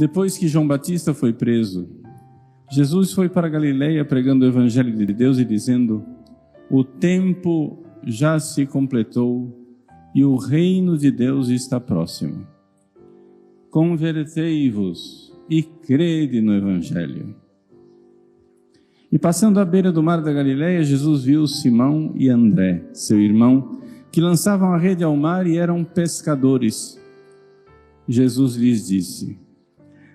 Depois que João Batista foi preso, Jesus foi para Galileia pregando o Evangelho de Deus e dizendo: o tempo já se completou e o reino de Deus está próximo. Convertei-vos e crede no Evangelho. E passando à beira do mar da Galileia, Jesus viu Simão e André, seu irmão, que lançavam a rede ao mar e eram pescadores. Jesus lhes disse: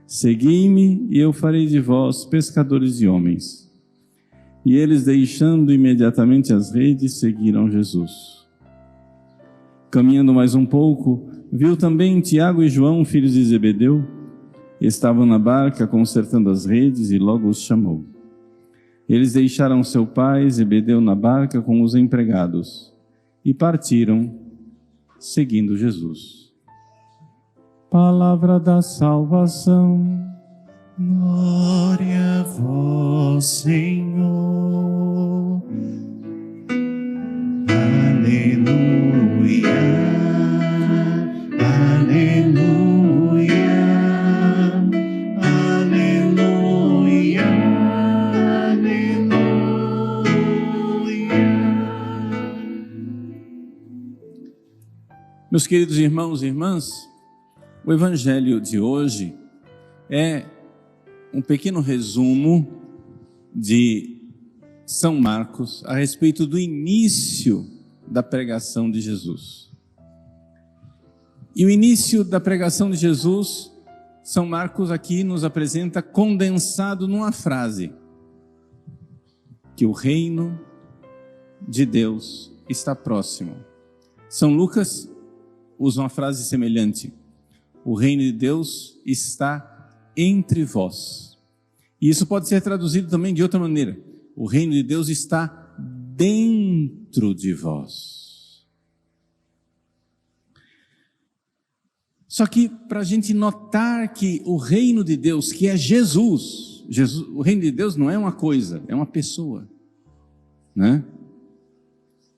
segui-me e eu farei de vós pescadores de homens. E eles, deixando imediatamente as redes, seguiram Jesus. Caminhando mais um pouco, viu também Tiago e João, filhos de Zebedeu. Estavam na barca consertando as redes e logo os chamou. Eles deixaram seu pai Zebedeu na barca com os empregados e partiram, seguindo Jesus. Palavra da salvação. Glória a vós, Senhor. Aleluia, aleluia, aleluia, aleluia. Meus queridos irmãos e irmãs, o Evangelho de hoje é um pequeno resumo de São Marcos a respeito do início da pregação de Jesus. E o início da pregação de Jesus, São Marcos aqui nos apresenta condensado numa frase: que o reino de Deus está próximo. São Lucas usa uma frase semelhante: o reino de Deus está entre vós. E isso pode ser traduzido também de outra maneira: o reino de Deus está dentro de vós. Só que para a gente notar que o reino de Deus, que é Jesus, o reino de Deus não é uma coisa, é uma pessoa, né?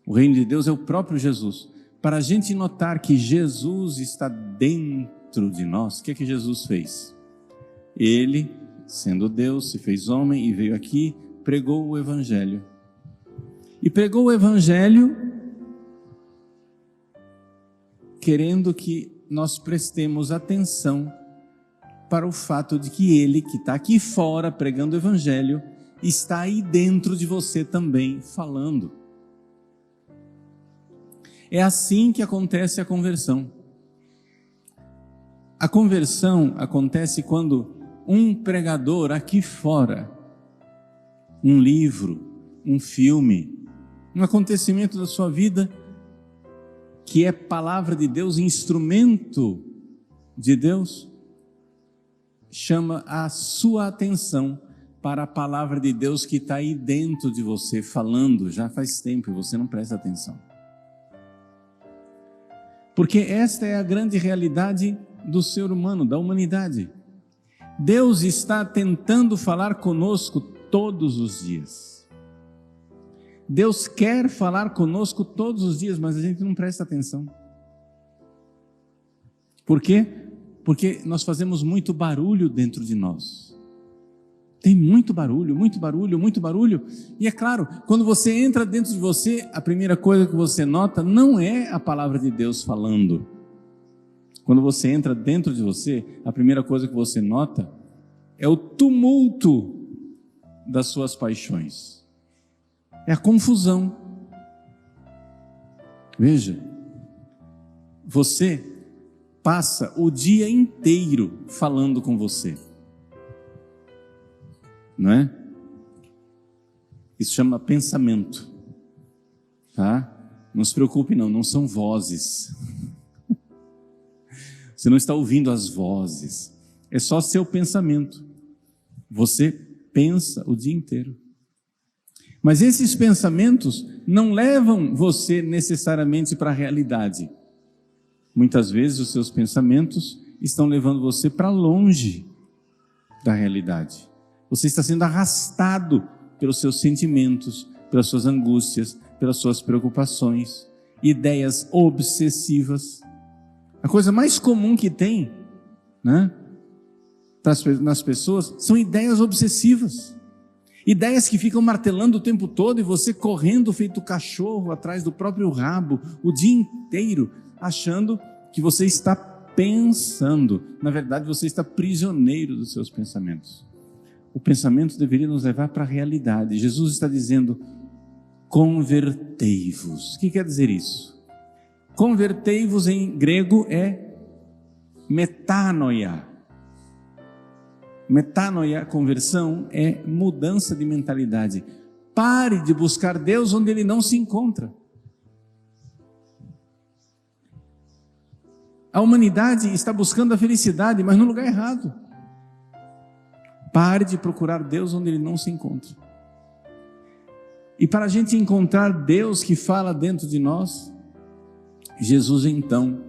O reino de Deus é o próprio Jesus. Para a gente notar que Jesus está dentro de nós, o que é que Jesus fez? Ele, sendo Deus, se fez homem e veio aqui, pregou o Evangelho. E pregou o Evangelho querendo que nós prestemos atenção para o fato de que Ele, que está aqui fora pregando o Evangelho, está aí dentro de você também falando. É assim que acontece a conversão. A conversão acontece quando um pregador aqui fora, um livro, um filme, um acontecimento da sua vida, que é palavra de Deus, instrumento de Deus, chama a sua atenção para a palavra de Deus que está aí dentro de você, falando já faz tempo e você não presta atenção. Porque esta é a grande realidade do ser humano, da humanidade. Deus está tentando falar conosco todos os dias. Deus quer falar conosco todos os dias, mas a gente não presta atenção. Por quê? Porque nós fazemos muito barulho dentro de nós. Tem muito barulho, muito barulho, muito barulho. E é claro, quando você entra dentro de você, a primeira coisa que você nota não é a palavra de Deus falando. Quando você entra dentro de você, a primeira coisa que você nota é o tumulto das suas paixões. É a confusão. Veja, você passa o dia inteiro falando com você, não é? Isso chama pensamento, tá? Não se preocupe não são vozes. Você não está ouvindo as vozes, é só seu pensamento. Você pensa o dia inteiro. Mas esses pensamentos não levam você necessariamente para a realidade. Muitas vezes os seus pensamentos estão levando você para longe da realidade. Você está sendo arrastado pelos seus sentimentos, pelas suas angústias, pelas suas preocupações, ideias obsessivas. A coisa mais comum que tem, né? nas pessoas são ideias obsessivas. Ideias que ficam martelando o tempo todo e você correndo feito cachorro atrás do próprio rabo o dia inteiro, achando que você está pensando. Na verdade, você está prisioneiro dos seus pensamentos. O pensamento deveria nos levar para a realidade. Jesus está dizendo: convertei-vos. O que quer dizer isso? Convertei-vos em grego é metanoia. Metanoia, conversão, é mudança de mentalidade. Pare de buscar Deus onde Ele não se encontra. A humanidade está buscando a felicidade, mas no lugar errado. Pare de procurar Deus onde Ele não se encontra. E para a gente encontrar Deus que fala dentro de nós, Jesus então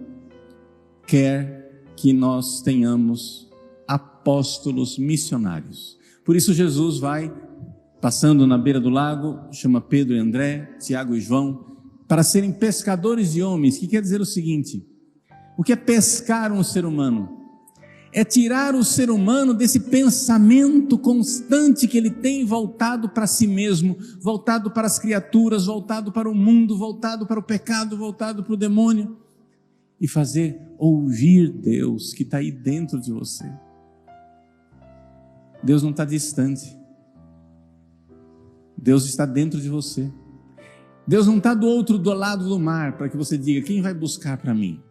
quer que nós tenhamos apóstolos missionários. Por isso Jesus vai passando na beira do lago, chama Pedro e André, Tiago e João, para serem pescadores de homens, que quer dizer o seguinte: o que é pescar um ser humano? É tirar o ser humano desse pensamento constante que ele tem voltado para si mesmo, voltado para as criaturas, voltado para o mundo, voltado para o pecado, voltado para o demônio, e fazer ouvir Deus que está aí dentro de você. Deus não está distante. Deus está dentro de você. Deus não está do lado do mar para que você diga: quem vai buscar para mim?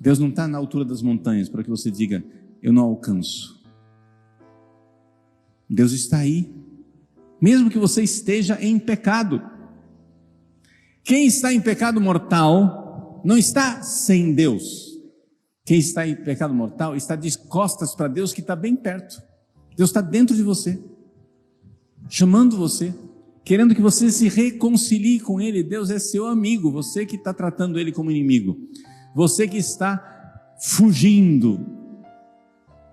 Deus não está na altura das montanhas para que você diga: eu não alcanço. Deus está aí, mesmo que você esteja em pecado. Quem está em pecado mortal não está sem Deus. Quem está em pecado mortal está de costas para Deus, que está bem perto. Deus está dentro de você, chamando você, querendo que você se reconcilie com Ele. Deus é seu amigo, você que está tratando Ele como inimigo, você que está fugindo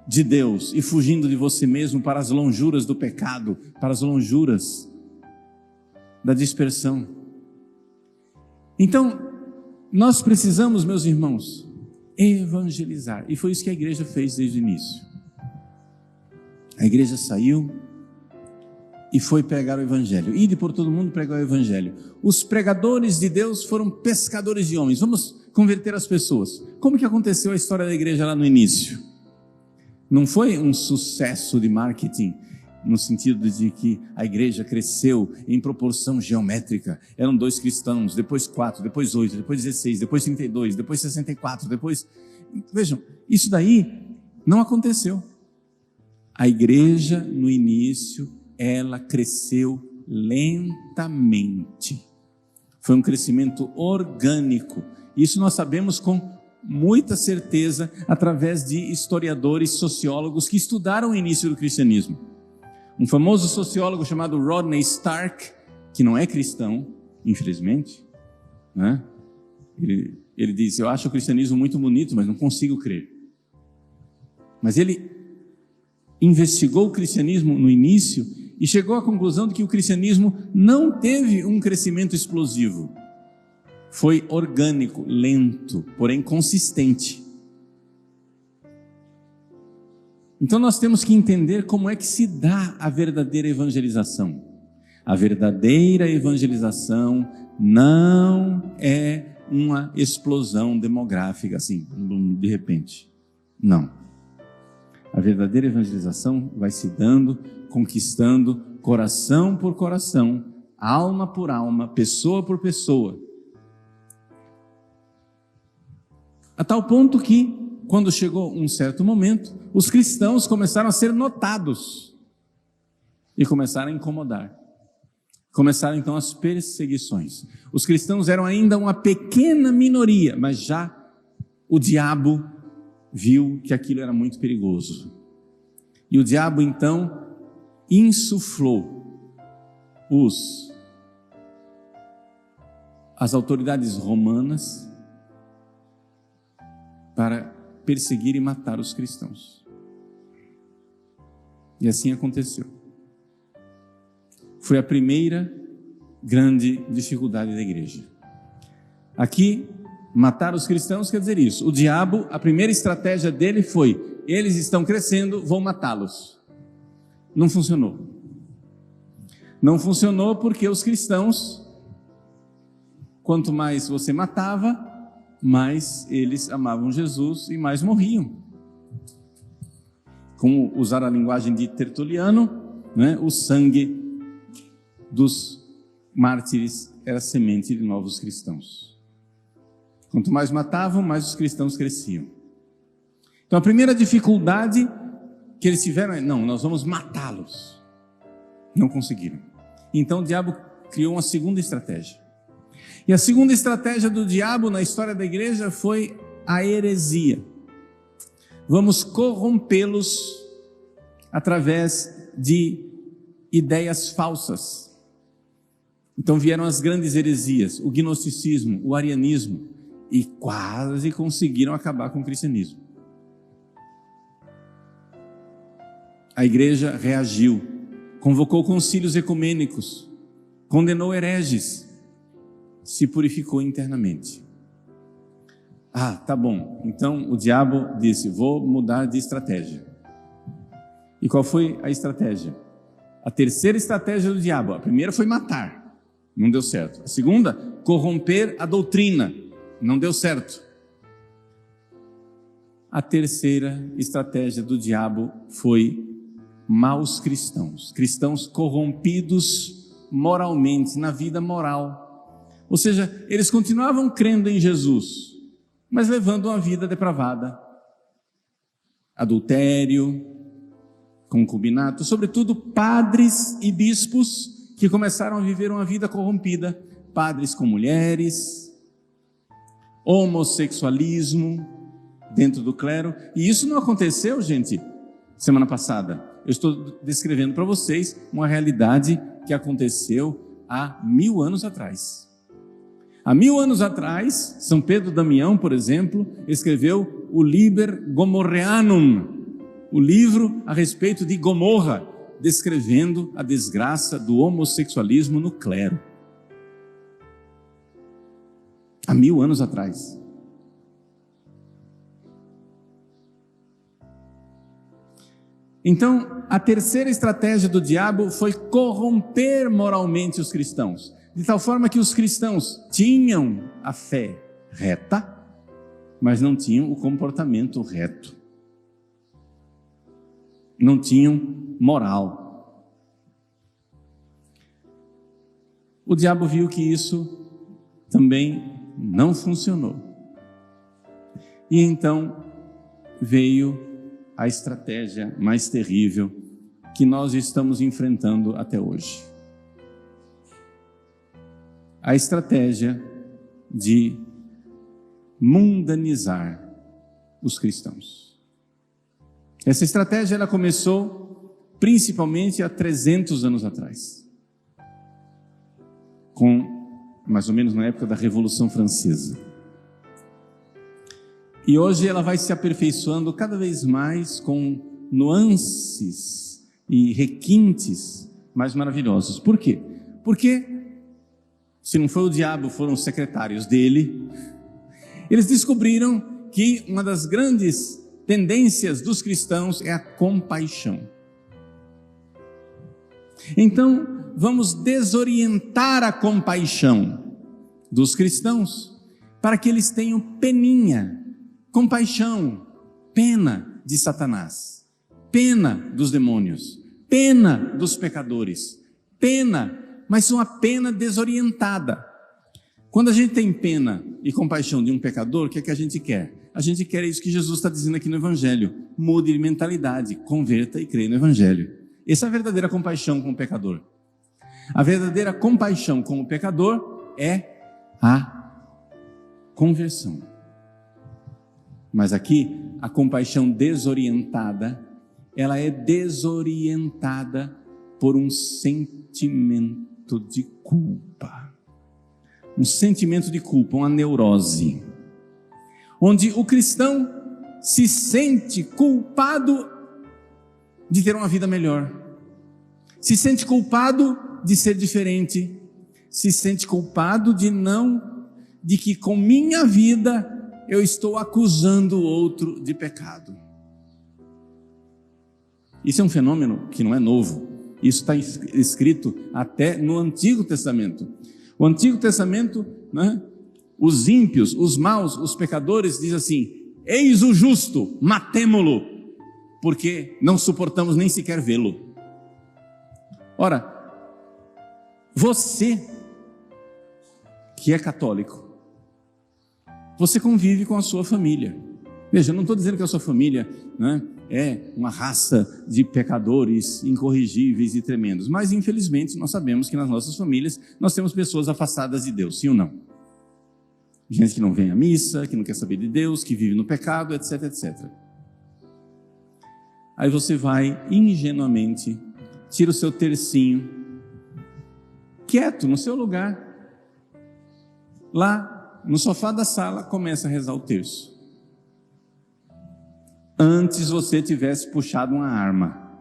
de Deus e fugindo de você mesmo para as lonjuras do pecado, para as lonjuras da dispersão. Então, nós precisamos, meus irmãos, evangelizar, e foi isso que a igreja fez desde o início. A igreja saiu e foi pregar o evangelho. Ide por todo mundo pregar o evangelho. Os pregadores de Deus foram pescadores de homens. Vamos converter as pessoas. Como que aconteceu a história da igreja lá no início? Não foi um sucesso de marketing, no sentido de que a igreja cresceu em proporção geométrica. Eram 2 cristãos, depois 4, depois 8, depois 16, depois 32, depois 64, depois... Vejam, isso daí não aconteceu. A igreja, no início, ela cresceu lentamente. Foi um crescimento orgânico. Isso nós sabemos com muita certeza através de historiadores, sociólogos que estudaram o início do cristianismo. Um famoso sociólogo chamado Rodney Stark, que não é cristão, infelizmente, né? Ele diz: eu acho o cristianismo muito bonito, mas não consigo crer. Mas ele investigou o cristianismo no início e chegou à conclusão de que o cristianismo não teve um crescimento explosivo. Foi orgânico, lento, porém consistente. Então nós temos que entender como é que se dá a verdadeira evangelização. A verdadeira evangelização não é uma explosão demográfica assim, de repente. Não. A verdadeira evangelização vai se dando, conquistando coração por coração, alma por alma, pessoa por pessoa. A tal ponto que, quando chegou um certo momento, os cristãos começaram a ser notados e começaram a incomodar. Começaram então as perseguições. Os cristãos eram ainda uma pequena minoria, mas já o diabo viu que aquilo era muito perigoso. E o diabo então insuflou as autoridades romanas para perseguir e matar os cristãos. E assim aconteceu. Foi a primeira grande dificuldade da igreja. Aqui, matar os cristãos quer dizer isso. O diabo, a primeira estratégia dele foi eles estão crescendo, vou matá-los. Não funcionou. Não funcionou porque os cristãos, quanto mais você matava, mais eles amavam Jesus e mais morriam. Como usar a linguagem de Tertuliano, né? O sangue dos mártires era semente de novos cristãos. Quanto mais matavam, mais os cristãos cresciam. Então a primeira dificuldade que eles tiveram é, não, nós vamos matá-los. Não conseguiram. Então o diabo criou uma segunda estratégia. E a segunda estratégia do diabo na história da igreja foi a heresia. Vamos corrompê-los através de ideias falsas. Então vieram as grandes heresias, o gnosticismo, o arianismo, e quase conseguiram acabar com o cristianismo. A igreja reagiu, convocou concílios ecumênicos, condenou hereges, se purificou internamente. Ah, tá bom. Então o diabo disse, vou mudar de estratégia. E qual foi a estratégia? A terceira estratégia do diabo. A primeira foi matar, não deu certo. A segunda, corromper a doutrina, não deu certo. A terceira estratégia do diabo foi maus cristãos, cristãos corrompidos moralmente, na vida moral. Ou seja, eles continuavam crendo em Jesus, mas levando uma vida depravada. Adultério, concubinato, sobretudo padres e bispos que começaram a viver uma vida corrompida. Padres com mulheres, homossexualismo dentro do clero. E isso não aconteceu, gente, semana passada. Eu estou descrevendo para vocês uma realidade que aconteceu há 1000 anos atrás. Há 1000 anos atrás, São Pedro Damião, por exemplo, escreveu o Liber Gomorreanum, o livro a respeito de Gomorra, descrevendo a desgraça do homossexualismo no clero. Há 1000 anos atrás. Então, a terceira estratégia do diabo foi corromper moralmente os cristãos, de tal forma que os cristãos tinham a fé reta, mas não tinham o comportamento reto. Não tinham moral. O diabo viu que isso também não funcionou. E então veio a estratégia mais terrível que nós estamos enfrentando até hoje. A estratégia de mundanizar os cristãos. Essa estratégia ela começou principalmente há 300 anos atrás, com mais ou menos na época da Revolução Francesa. E hoje ela vai se aperfeiçoando cada vez mais com nuances e requintes mais maravilhosos. Por quê? Porque se não foi o diabo, foram os secretários dele. Eles descobriram que uma das grandes tendências dos cristãos é a compaixão. Então, vamos desorientar a compaixão dos cristãos para que eles tenham peninha, compaixão, pena de Satanás, pena dos demônios, pena dos pecadores, pena, mas uma pena desorientada. Quando a gente tem pena e compaixão de um pecador, o que é que a gente quer? A gente quer isso que Jesus está dizendo aqui no Evangelho: mude de mentalidade, converta e creia no Evangelho. Essa é a verdadeira compaixão com o pecador. A verdadeira compaixão com o pecador é a conversão. Mas aqui, a compaixão desorientada, ela é desorientada por um sentimento de culpa. Um sentimento de culpa, uma neurose, onde o cristão se sente culpado de ter uma vida melhor, se sente culpado de ser diferente, se sente culpado de que com minha vida eu estou acusando o outro de pecado. Isso é um fenômeno que não é novo. Isso está escrito até no Antigo Testamento. O Antigo Testamento, né, os ímpios, os maus, os pecadores, diz assim: eis o justo, matemo-lo, porque não suportamos nem sequer vê-lo. Ora, você que é católico, você convive com a sua família. Veja, eu não estou dizendo que a sua família, né, é uma raça de pecadores incorrigíveis e tremendos, mas infelizmente nós sabemos que nas nossas famílias nós temos pessoas afastadas de Deus, sim ou não? Gente que não vem à missa, que não quer saber de Deus, que vive no pecado, etc, etc. Aí você vai ingenuamente, tira o seu tercinho, quieto no seu lugar, lá no sofá da sala, começa a rezar o terço. Antes você tivesse puxado uma arma,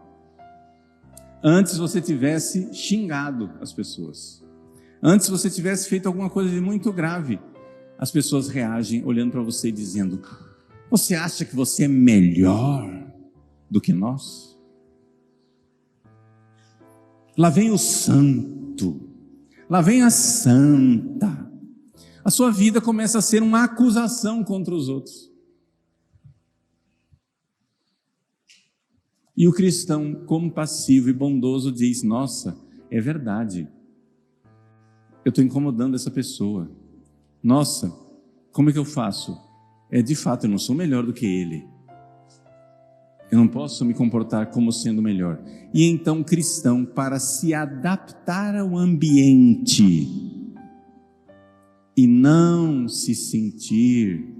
antes você tivesse xingado as pessoas, antes você tivesse feito alguma coisa de muito grave, as pessoas reagem olhando para você e dizendo: você acha que você é melhor do que nós? Lá vem o santo, lá vem a santa. A sua vida começa a ser uma acusação contra os outros. E o cristão compassivo e bondoso diz: nossa, é verdade, eu estou incomodando essa pessoa. Nossa, como é que eu faço? De fato, eu não sou melhor do que ele. Eu não posso me comportar como sendo melhor. E então o cristão, para se adaptar ao ambiente e não se sentir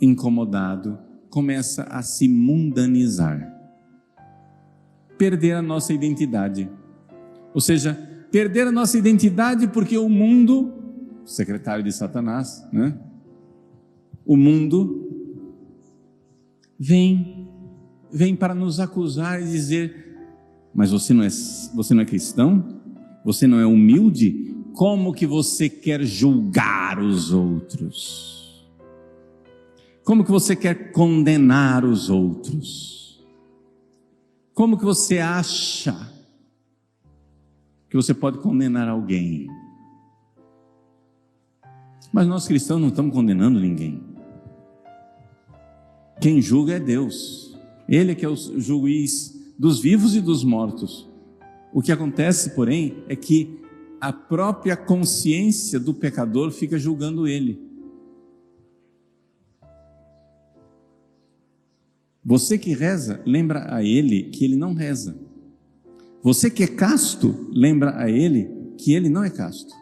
incomodado, começa a se mundanizar, perder a nossa identidade. Ou seja, perder a nossa identidade porque o mundo, secretário de Satanás, né? O mundo vem para nos acusar e dizer: mas você não é cristão? Você não é humilde? Como que você quer julgar os outros? Como que você quer condenar os outros? Como que você acha que você pode condenar alguém? Mas nós cristãos não estamos condenando ninguém. Quem julga é Deus. Ele é que é o juiz dos vivos e dos mortos. O que acontece, porém, é que a própria consciência do pecador fica julgando ele. Você que reza, lembra a ele que ele não reza. Você que é casto, lembra a ele que ele não é casto.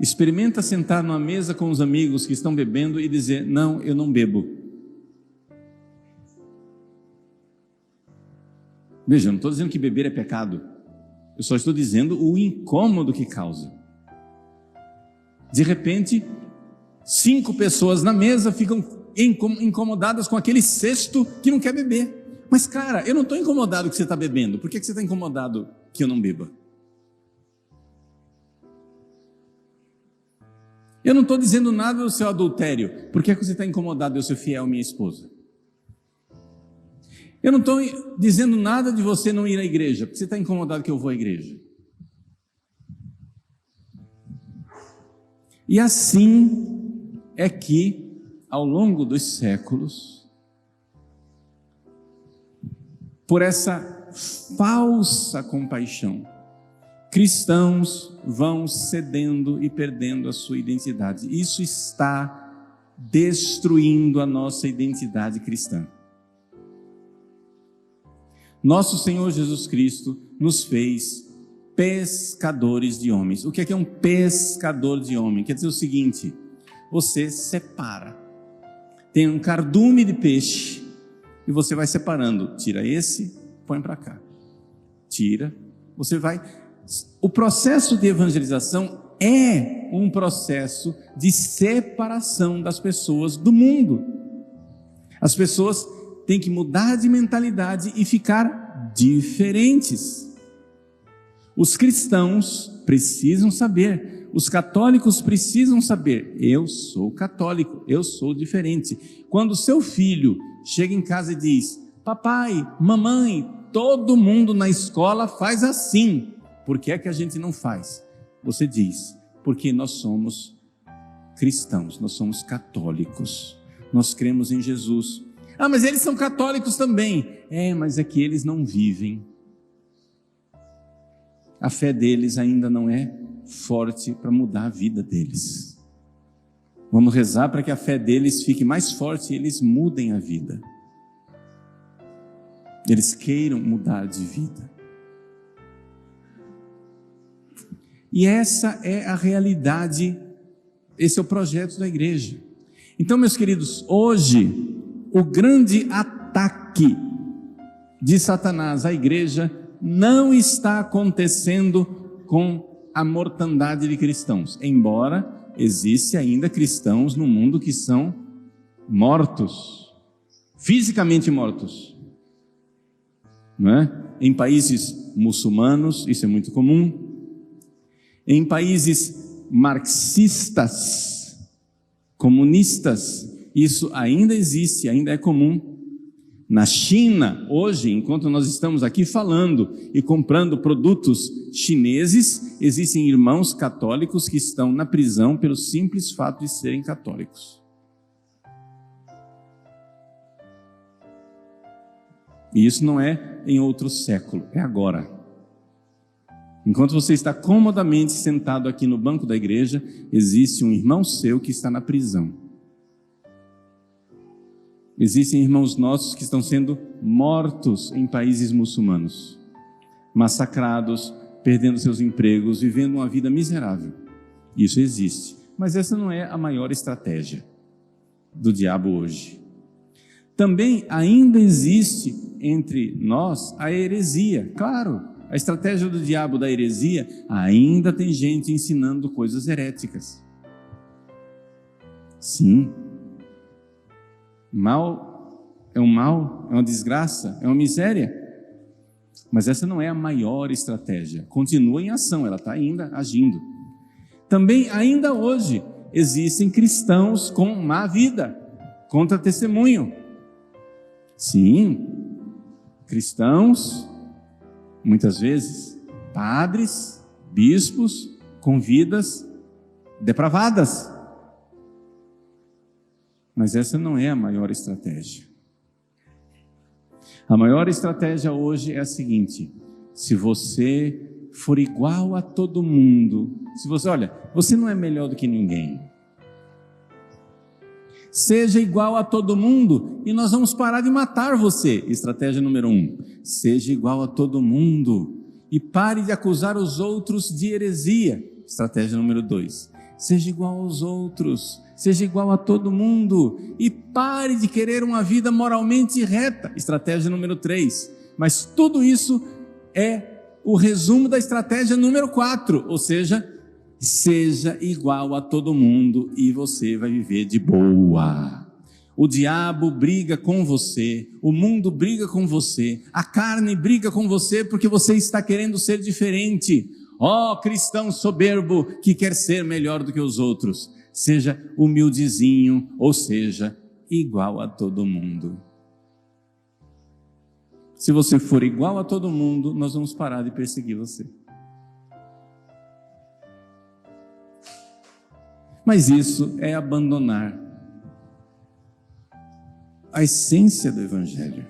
Experimenta sentar numa mesa com os amigos que estão bebendo e dizer: não, eu não bebo. Veja, eu não estou dizendo que beber é pecado. Eu só estou dizendo o incômodo que causa. De repente, 5 pessoas na mesa ficam incomodadas com aquele cesto que não quer beber. Mas cara, eu não estou incomodado que você está bebendo. Por que você está incomodado que eu não beba? Eu não estou dizendo nada do seu adultério. Por que você está incomodado de eu ser fiel à minha esposa? Eu não estou dizendo nada de você não ir à igreja. Por que você está incomodado que eu vou à igreja? E assim é que, ao longo dos séculos, por essa falsa compaixão, cristãos vão cedendo e perdendo a sua identidade. Isso está destruindo a nossa identidade cristã. Nosso Senhor Jesus Cristo nos fez pescadores de homens. O que é um pescador de homem? Quer dizer o seguinte: você separa. Tem um cardume de peixe e você vai separando. Tira esse, põe para cá. Tira, você vai. O processo de evangelização é um processo de separação das pessoas do mundo. As pessoas têm que mudar de mentalidade e ficar diferentes. Os cristãos precisam saber, os católicos precisam saber: eu sou católico, eu sou diferente. Quando seu filho chega em casa e diz: papai, mamãe, todo mundo na escola faz assim, por que é que a gente não faz? Você diz: porque nós somos cristãos, nós somos católicos, nós cremos em Jesus. Ah, mas eles são católicos também. Mas é que eles não vivem. A fé deles ainda não é forte para mudar a vida deles. Vamos rezar para que a fé deles fique mais forte e eles mudem a vida. Eles queiram mudar de vida. E essa é a realidade, esse é o projeto da igreja. Então, meus queridos, hoje, o grande ataque de Satanás à igreja não está acontecendo com a mortandade de cristãos, embora existe ainda cristãos no mundo que são mortos, fisicamente mortos, não é? Em países muçulmanos, isso é muito comum. Em países marxistas, comunistas, isso ainda existe, ainda é comum. Na China, hoje, enquanto nós estamos aqui falando e comprando produtos chineses, existem irmãos católicos que estão na prisão pelo simples fato de serem católicos. E isso não é em outro século, é agora. Enquanto você está comodamente sentado aqui no banco da igreja, existe um irmão seu que está na prisão. Existem irmãos nossos que estão sendo mortos em países muçulmanos, massacrados, perdendo seus empregos, vivendo uma vida miserável. Isso existe, mas essa não é a maior estratégia do diabo hoje. Também ainda existe entre nós a heresia. Claro, a estratégia do diabo da heresia, ainda tem gente ensinando coisas heréticas. Sim. Mal, é uma desgraça, é uma miséria. Mas essa não é a maior estratégia. Continua em ação, ela está ainda agindo. Também, ainda hoje, existem cristãos com má vida, contra testemunho. Sim, cristãos, muitas vezes, padres, bispos, com vidas depravadas. Mas essa não é a maior estratégia. A maior estratégia hoje é a seguinte: se você for igual a todo mundo, você não é melhor do que ninguém. Seja igual a todo mundo e nós vamos parar de matar você. Estratégia número 1. Seja igual a todo mundo e pare de acusar os outros de heresia. Estratégia número 2. Seja igual aos outros, seja igual a todo mundo e pare de querer uma vida moralmente reta. Estratégia número 3. Mas tudo isso é o resumo da estratégia número 4, ou seja, seja igual a todo mundo e você vai viver de boa. O diabo briga com você, o mundo briga com você, a carne briga com você porque você está querendo ser diferente. Ó, cristão soberbo que quer ser melhor do que os outros, seja humildezinho, ou seja, igual a todo mundo. Se você for igual a todo mundo, nós vamos parar de perseguir você. Mas isso é abandonar a essência do Evangelho.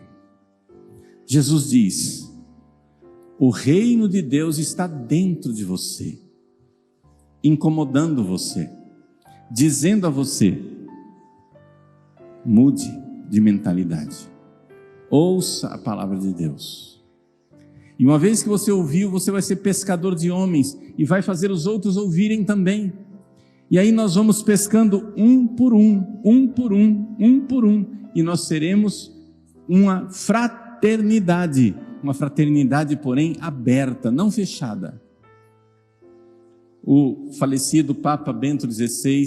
Jesus diz: o reino de Deus está dentro de você, incomodando você, dizendo a você: mude de mentalidade, ouça a palavra de Deus. E uma vez que você ouviu, você vai ser pescador de homens e vai fazer os outros ouvirem também. E aí nós vamos pescando um por um, e nós seremos uma fraternidade, porém aberta, não fechada. O falecido Papa Bento XVI,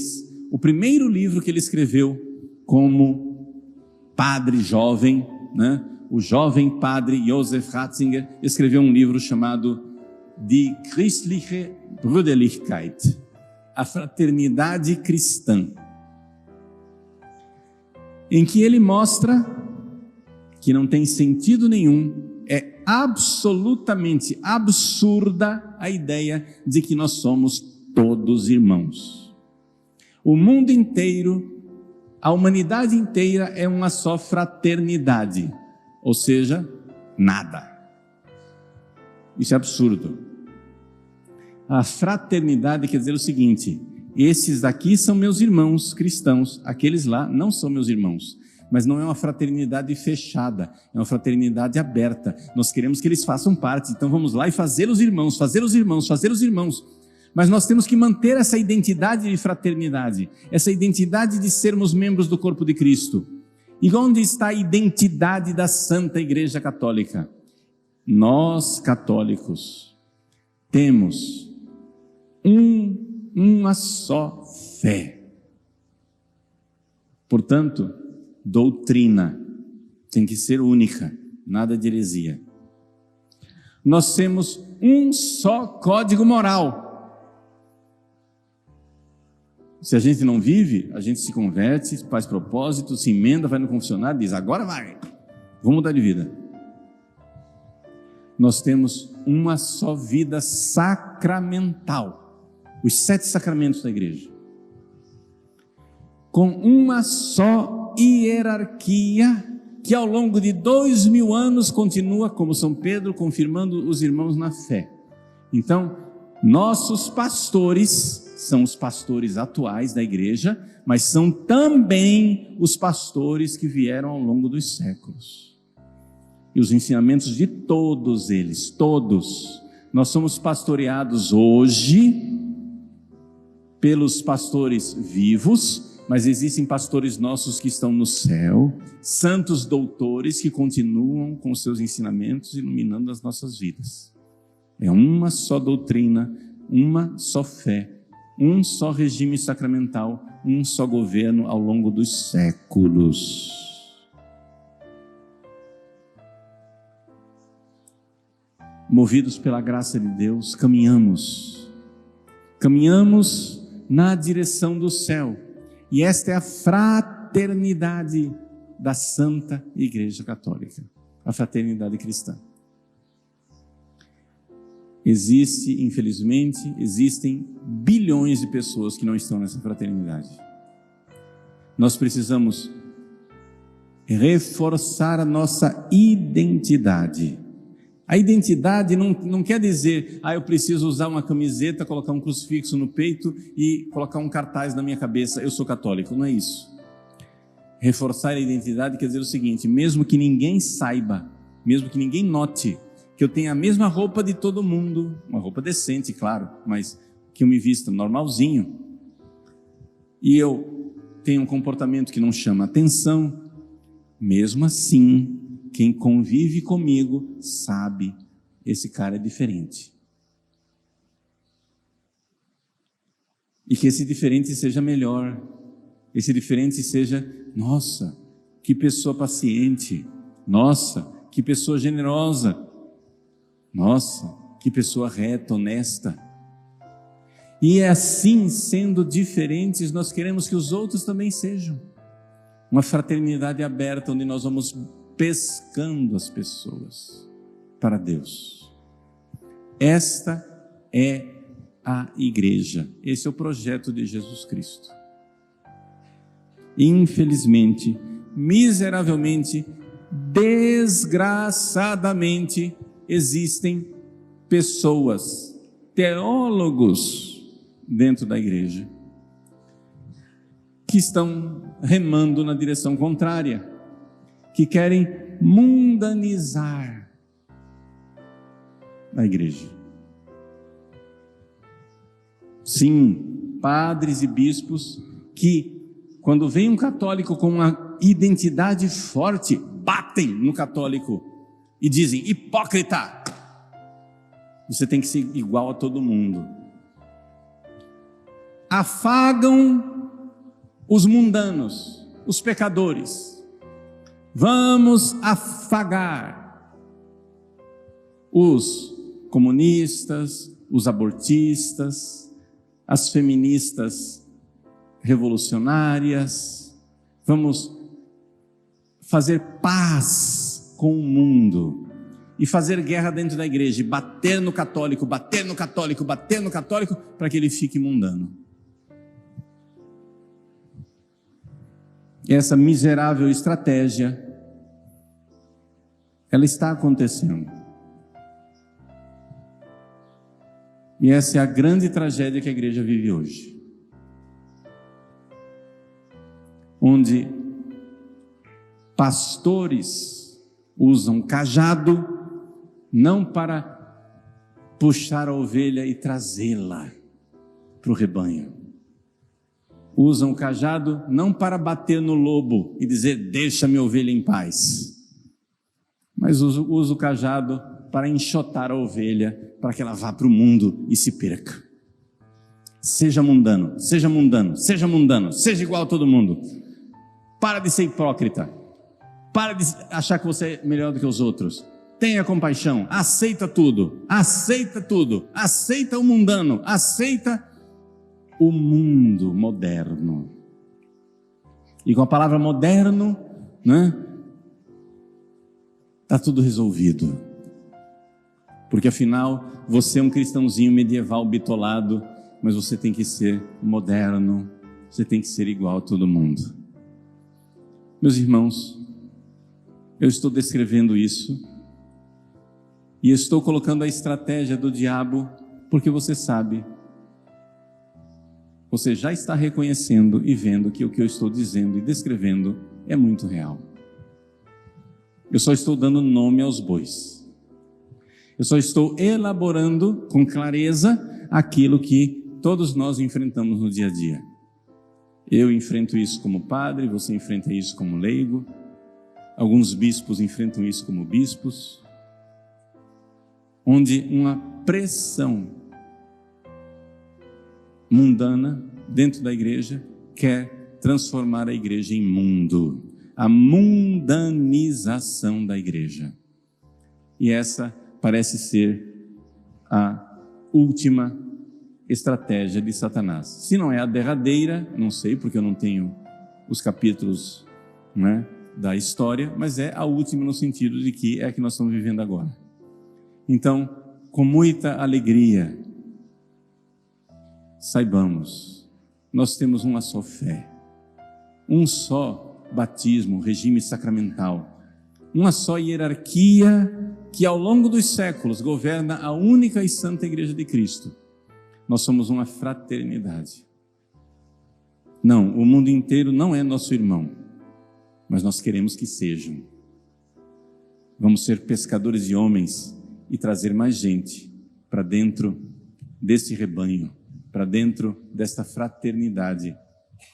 o primeiro livro que ele escreveu como padre jovem, o jovem padre Josef Ratzinger, escreveu um livro chamado Die Christliche Brüderlichkeit, a fraternidade cristã, em que ele mostra que não tem sentido nenhum. É absolutamente absurda a ideia de que nós somos todos irmãos. O mundo inteiro, a humanidade inteira é uma só fraternidade, ou seja, nada. Isso é absurdo. A fraternidade quer dizer o seguinte: esses daqui são meus irmãos cristãos, aqueles lá não são meus irmãos. Mas não é uma fraternidade fechada, é uma fraternidade aberta. Nós queremos que eles façam parte, então vamos lá e fazer os irmãos, fazer os irmãos, fazer os irmãos. Mas nós temos que manter essa identidade de fraternidade, essa identidade de sermos membros do corpo de Cristo. E onde está a identidade da Santa Igreja Católica? Nós, católicos, temos uma só fé. Portanto, doutrina tem que ser única, nada de heresia. Nós temos um só código moral. Se a gente não vive, a gente se converte, faz propósito, se emenda, vai no confessionário e diz: agora vai, vou mudar de vida. Nós temos uma só vida sacramental, os 7 sacramentos da igreja, com uma só hierarquia que ao longo de 2000 anos continua, como São Pedro, confirmando os irmãos na fé. Então, nossos pastores são os pastores atuais da igreja, mas são também os pastores que vieram ao longo dos séculos. E os ensinamentos de todos eles, todos, nós somos pastoreados hoje pelos pastores vivos, mas existem pastores nossos que estão no céu, santos doutores que continuam com seus ensinamentos iluminando as nossas vidas. É uma só doutrina, uma só fé, um só regime sacramental, um só governo ao longo dos séculos. Movidos pela graça de Deus, caminhamos na direção do céu. E esta é a fraternidade da Santa Igreja Católica, a fraternidade cristã. Existem bilhões de pessoas que não estão nessa fraternidade. Nós precisamos reforçar a nossa identidade. A identidade não quer dizer: eu preciso usar uma camiseta, colocar um crucifixo no peito e colocar um cartaz na minha cabeça, eu sou católico. Não é isso. Reforçar a identidade quer dizer o seguinte: mesmo que ninguém saiba, mesmo que ninguém note que eu tenho a mesma roupa de todo mundo, uma roupa decente, claro, mas que eu me vista normalzinho, e eu tenho um comportamento que não chama atenção, mesmo assim, quem convive comigo sabe, esse cara é diferente. E que esse diferente seja melhor, esse diferente seja: nossa, que pessoa paciente, nossa, que pessoa generosa, nossa, que pessoa reta, honesta. E é assim, sendo diferentes, nós queremos que os outros também sejam. Uma fraternidade aberta, onde nós vamos pescando as pessoas para Deus. Esta é a igreja, esse é o projeto de Jesus Cristo. Infelizmente, miseravelmente, desgraçadamente, existem pessoas, teólogos dentro da igreja, que estão remando na direção contrária, que querem mundanizar a igreja. Sim, padres e bispos que, quando vem um católico com uma identidade forte, batem no católico e dizem: hipócrita, você tem que ser igual a todo mundo. Afagam os mundanos, os pecadores. Vamos afagar os comunistas, os abortistas, as feministas revolucionárias. Vamos fazer paz com o mundo e fazer guerra dentro da igreja, e bater no católico, bater no católico, bater no católico, para que ele fique mundano. E essa miserável estratégia, ela está acontecendo. E essa é a grande tragédia que a igreja vive hoje. Onde pastores usam cajado não para puxar a ovelha e trazê-la para o rebanho. Usam o cajado não para bater no lobo e dizer, deixa minha ovelha em paz. Mas usa o cajado para enxotar a ovelha, para que ela vá para o mundo e se perca. Seja mundano, seja mundano, seja mundano, seja igual a todo mundo. Para de ser hipócrita. Para de achar que você é melhor do que os outros. Tenha compaixão, aceita tudo, aceita o mundano, aceita o mundo moderno. E com a palavra moderno, né? Está tudo resolvido. Porque afinal, você é um cristãozinho medieval bitolado, mas você tem que ser moderno, você tem que ser igual a todo mundo. Meus irmãos, eu estou descrevendo isso, e estou colocando a estratégia do diabo, porque você sabe, você já está reconhecendo e vendo que o que eu estou dizendo e descrevendo é muito real. Eu só estou dando nome aos bois. Eu só estou elaborando com clareza aquilo que todos nós enfrentamos no dia a dia. Eu enfrento isso como padre, você enfrenta isso como leigo, alguns bispos enfrentam isso como bispos, onde uma pressão mundana dentro da igreja quer transformar a igreja em mundo, a mundanização da igreja. E essa parece ser a última estratégia de Satanás. Se não é a derradeira, não sei, porque eu não tenho os capítulos, né, da história, mas é a última no sentido de que é a que nós estamos vivendo agora. Então, com muita alegria, saibamos, nós temos uma só fé, um só batismo, regime sacramental, uma só hierarquia que ao longo dos séculos governa a única e santa Igreja de Cristo. Nós somos uma fraternidade. Não, o mundo inteiro não é nosso irmão, mas nós queremos que sejam. Vamos ser pescadores de homens e trazer mais gente para dentro desse rebanho, para dentro desta fraternidade,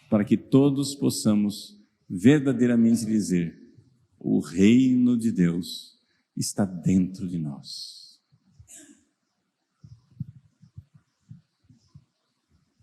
para que todos possamos verdadeiramente dizer: o reino de Deus está dentro de nós.